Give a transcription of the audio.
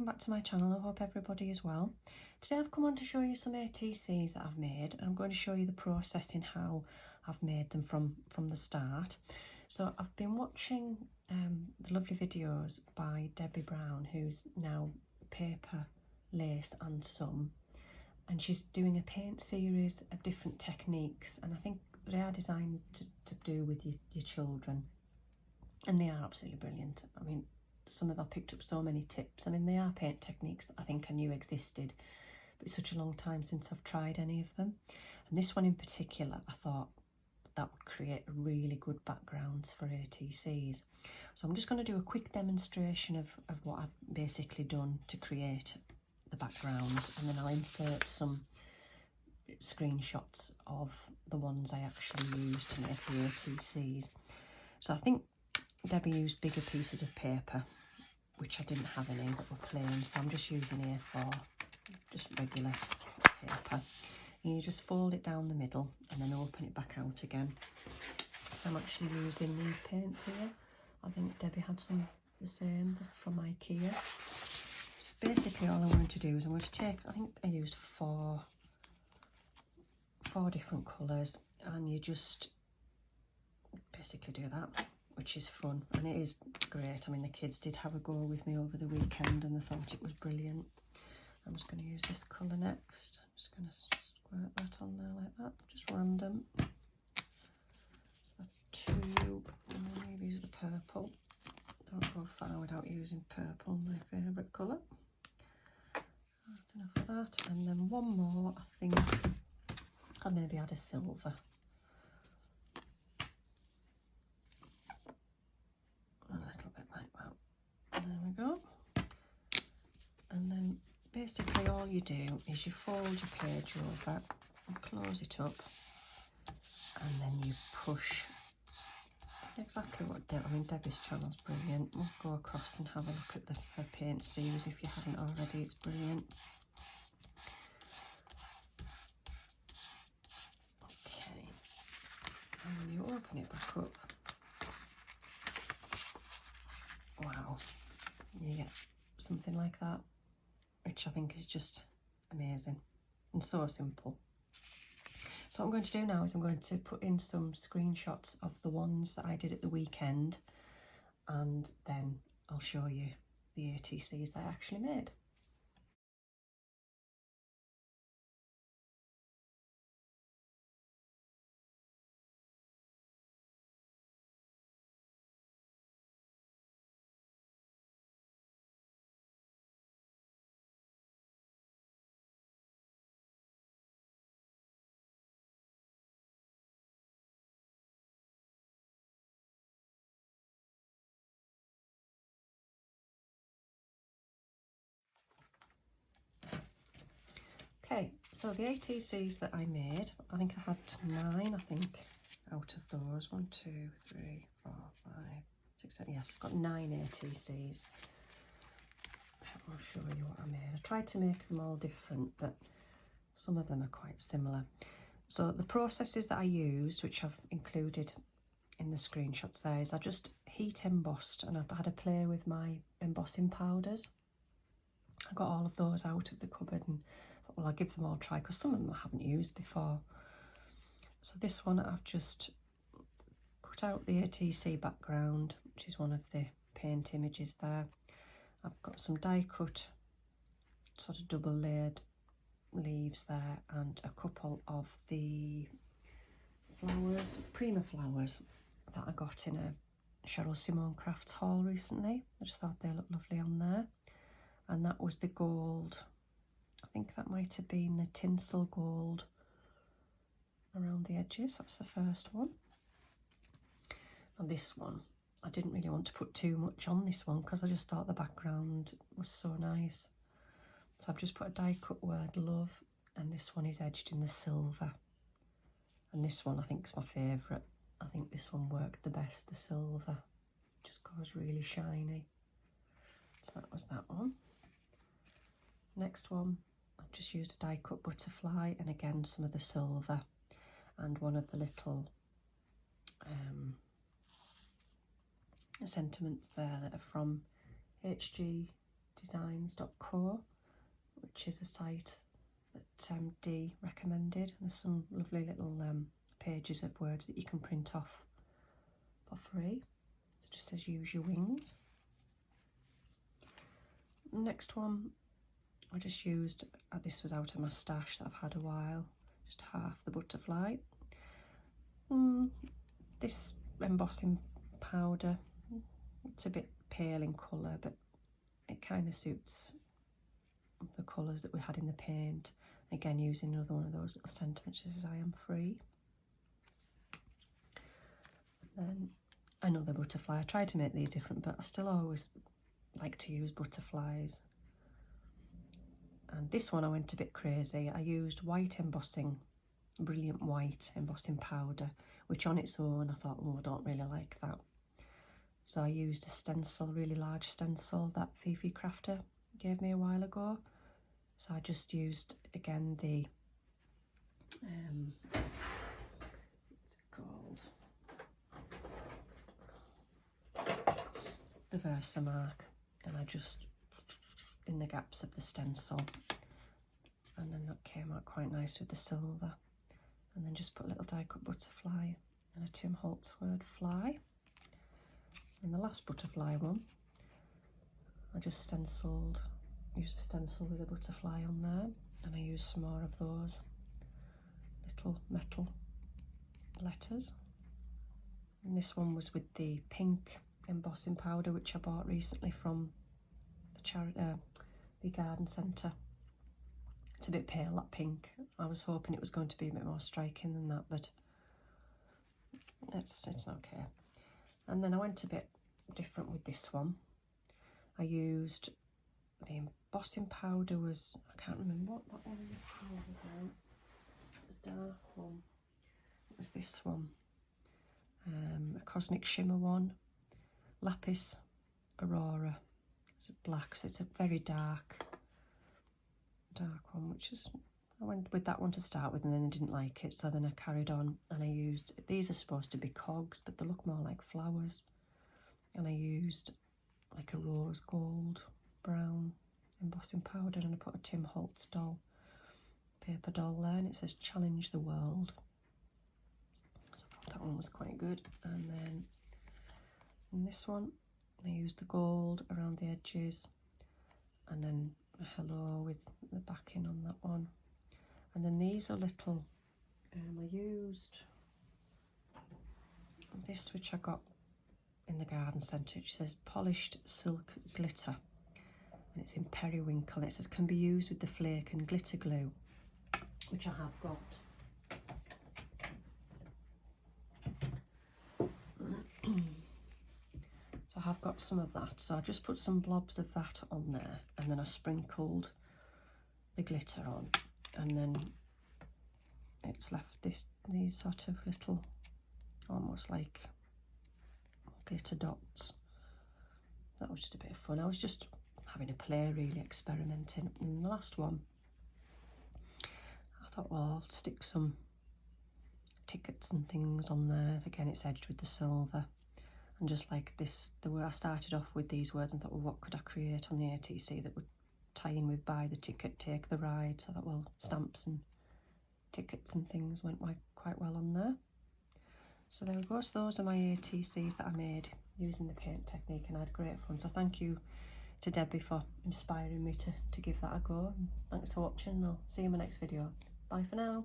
welcome back to my channel. I hope everybody is well. Today I've come on to show you some ATCs that I've made, and I'm going to show you the process in how I've made them from the start. So I've been watching the lovely videos by Debbie Brown, who's now paper, lace and some, and she's doing a paint series of different techniques, and I think they are designed to do with your children, and they are absolutely brilliant. I mean, some of them I picked up so many tips. I mean, they are paint techniques that I think I knew existed, but it's such a long time since I've tried any of them. And this one in particular, I thought that would create really good backgrounds for ATCs. So I'm just going to do a quick demonstration of what I've basically done to create the backgrounds, and then I'll insert some screenshots of the ones I actually used to make the ATCs. So I think Debbie used bigger pieces of paper, which I didn't have any that were plain, so I'm just using A4, just regular paper. And you just fold it down the middle and then open it back out again. I'm actually using these paints here. I think Debbie had some the same from IKEA. So basically all I'm going to do is I'm going to take, I think I used four different colours, and you just basically do that, which is fun, and it is great. I mean, the kids did have a go with me over the weekend and they thought it was brilliant. I'm just going to use this colour next. I'm just going to squirt that on there like that, just random. So that's two, and then maybe use the purple. Don't go far without using purple, my favourite colour. That's enough of that, and then one more, I think I'll maybe add a silver. There we go. And then basically all you do is you fold your page over and close it up, and then you push exactly what Debbie's channel's brilliant. We'll go across and have a look at her paint series if you haven't already. It's brilliant. Okay, and when you open it back up, wow, you get something like that, which I think is just amazing and so simple. So what I'm going to do now is I'm going to put in some screenshots of the ones that I did at the weekend, and then I'll show you the ATCs that I actually made. Okay, so the ATCs that I made, I think I had 9, out of those. 1, 2, 3, 4, 5, 6, 7, yes, I've got 9 ATCs. So I'll show you what I made. I tried to make them all different, but some of them are quite similar. So the processes that I used, which I've included in the screenshots there, is I just heat embossed, and I've had a play with my embossing powders. I got all of those out of the cupboard and thought, well, I'll give them all a try, because some of them I haven't used before. So this one I've just cut out the ATC background, which is one of the paint images there. I've got some die cut sort of double layered leaves there, and a couple of the flowers, Prima flowers, that I got in a Cheryl Simone Crafts haul recently. I just thought they looked lovely on there. And that was the gold, I think that might have been the tinsel gold around the edges. That's the first one. And this one, I didn't really want to put too much on this one because I just thought the background was so nice. So I've just put a die cut word love, and this one is edged in the silver. And this one I think is my favourite. I think this one worked the best, the silver. Just goes really shiny. So that was that one. Next one, I've just used a die cut butterfly, and again some of the silver, and one of the little sentiments there that are from HG designs.co, which is a site that Dee recommended. There's some lovely little pages of words that you can print off for free. So it just says use your wings. Next one, I just used, this was out of my stash that I've had a while, just half the butterfly. This embossing powder, it's a bit pale in colour, but it kind of suits the colours that we had in the paint. Again, using another one of those little sentiments, says I am free. And then another butterfly. I tried to make these different, but I still always like to use butterflies. And this one I went a bit crazy. I used white embossing, brilliant white embossing powder, which on its own I thought, oh, I don't really like that. So I used a stencil, a really large stencil that Fifi Crafter gave me a while ago. So I just used, again, the, what's it called? The Versamark. And I just, in the gaps of the stencil. And then that came out quite nice with the silver. And then just put a little die cut butterfly and a Tim Holtz word fly. And the last butterfly one, I just stenciled, used a stencil with a butterfly on there, and I used some more of those little metal letters. And this one was with the pink embossing powder, which I bought recently from the garden centre. It's a bit pale, that pink. I was hoping it was going to be a bit more striking than that, but it's okay. And then I went a bit different with this one. I used the embossing powder was, I can't remember what that one was called again. It's a dark one. It was this one. A Cosmic Shimmer one. Lapis Aurora. It's black, so it's a very dark one, which is, I went with that one to start with and then I didn't like it, so then I carried on and I used, these are supposed to be cogs, but they look more like flowers. And I used like a rose gold brown embossing powder, and I put a Tim Holtz doll, paper doll there, and it says challenge the world. So I thought that one was quite good. And then in this one, I used the gold around the edges, and then a hello with the backing on that one. And then these are little, I used this, which I got in the garden centre. It says polished silk glitter, and it's in periwinkle. It says can be used with the flake and glitter glue, which I have got. So I have got some of that, so I just put some blobs of that on there, and then I sprinkled the glitter on, and then it's left these sort of little, almost like glitter dots. That was just a bit of fun. I was just having a play, really experimenting. And the last one, I thought, well, I'll stick some tickets and things on there. Again, it's edged with the silver. And just like this, I started off with these words and thought, well, what could I create on the ATC that would tie in with buy the ticket, take the ride? So I thought, well, stamps and tickets and things went quite well on there. So there we go. So those are my ATCs that I made using the paint technique, and I had great fun. So thank you to Debbie for inspiring me to give that a go. And thanks for watching, and I'll see you in my next video. Bye for now.